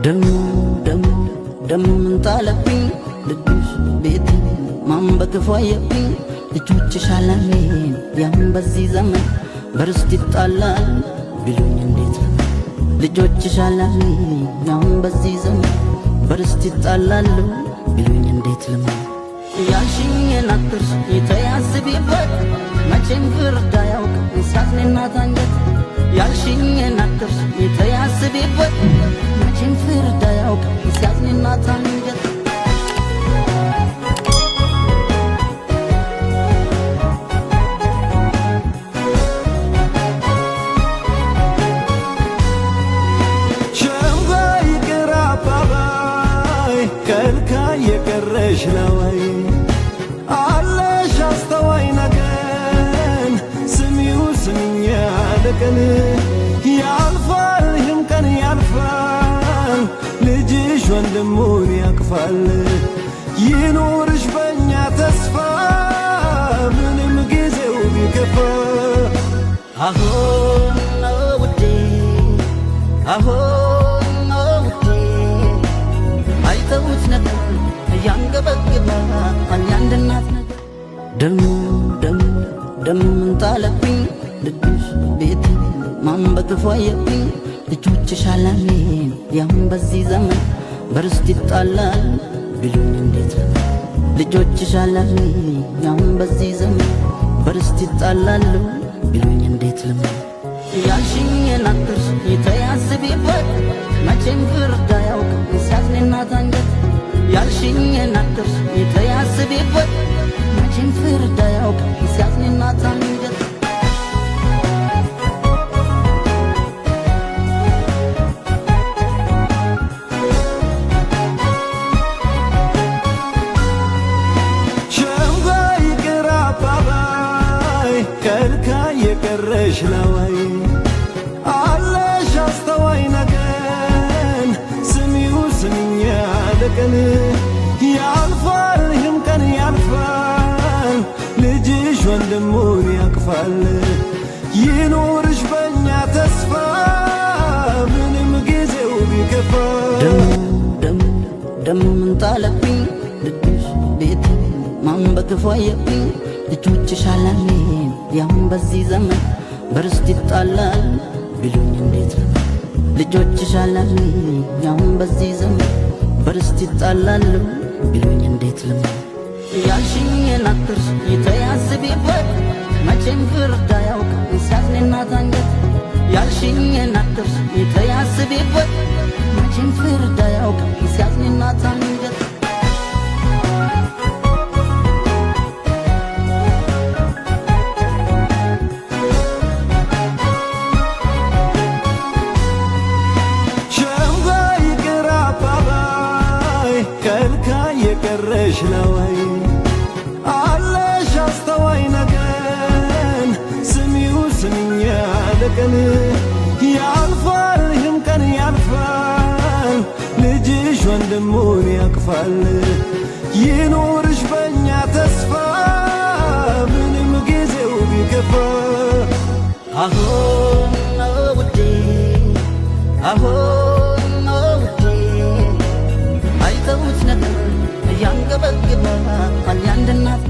ደም ደም ደም እንጣለብኝ ልብሽ ቤቴ ማን በክፉ አየብኝ ልጆችሽ አላሜን ያም በዚህ ዘመን በርስት ይጣላል ቢሉኝ እንዴት ነው ልጆችሽ አላሜን ያም በዚህ ዘመን በርስት ይጣላሉ ቢሉኝ እንዴት ነው ያልሽኝን አትርሽ የተያዝቢበት መቼም ፍርድ አያውቅም ሲያዝንና ታንጀት ያልሽኝን አትርሽ የተያዝቢበት መቼም ፍርድ አያውቅም ሲያዝንና ታንጀት የቀረሽ ነው አለሽ አስተዋይ ነገን ስሚው ስሚኝ ያለቀን ያልፋል ይህም ቀን ያልፋል ልጅሽ ወንድሙን ያቅፋል ይኑርሽ በእኛ ተስፋ ምንም ጊዜው ቢከፋ አሁን ነው ውዴ አሁን ነው ውዴ አይተውት ነበር ያንገበግባ አንድ እናት ነገር ደም ደም ደም እንጣለብኝ ልብሽ ቤቴ ማን በክፉ አየብኝ ልጆችሽ አላሜን ያም በዚህ ዘመን በርስት ይጣላል ቢሉኝ እንዴት ነው ልጆችሽ አላሜን ያም በዚህ ዘመን በርስት ይጣላሉ ቢሉኝ እንዴት ነው ያልሽኝን አትርሽ የተያዝቢበት መቼም ፍርድ አያውቅም ሲያዝንና ታንጀት ያልሽኝን አትርሽ የተያዝቢበት መቼም ፍርድ አያውቅም ሲያዝንና ታንጀት ሸምጋ ይቅር አባባይ ከልካይ የቀረሽ ነው አለሽ አስተዋይ ነገን ስሚው ስሚኝ ያለቀን ያልፋል ይህም ቀን ያልፋል ልጅሽ ወንድሙን ያቅፋል ይኑርሽ በእኛ ተስፋ ምንም ጊዜው ቢከፋ ደም ደም እንጣለብኝ ልብሽ ቤቴ ማን በክፉ አየብኝ ልጆችሽ አላሜን ያም በዚህ ዘመን በርስት ይጣላል ቢሉኝ እንዴት ነው ልጆችሽ አላሜን ያም በዚህ ዘመን በርስት ይጣላሉ ቢሉኝ እንዴት ነው ያልሽኝን አትርሽ የተያዝቢበት መቼም ፍርድ አያውቅም ሲያዝንና ታንጀት ያልሽኝን አትርሽ የተያዝቢበት መቼም ፍርድ አያውቅም ሲያዝንና ታንጀት የቀረሽ ነው አለሽ አስተዋይ ነገን ስሚው ስሚኝ ያለቀን ያልፋል ይህም ቀን ያልፋል ልጅሽ ወንድሙን ያቅፋል ይኑርሽ በእኛ ተስፋ ምንም ጊዜው ቢከፋ አሁን ነው ውዴ አሁን ነው ውዴ አይተውት ነበር ያንገበግባ አንድ እናት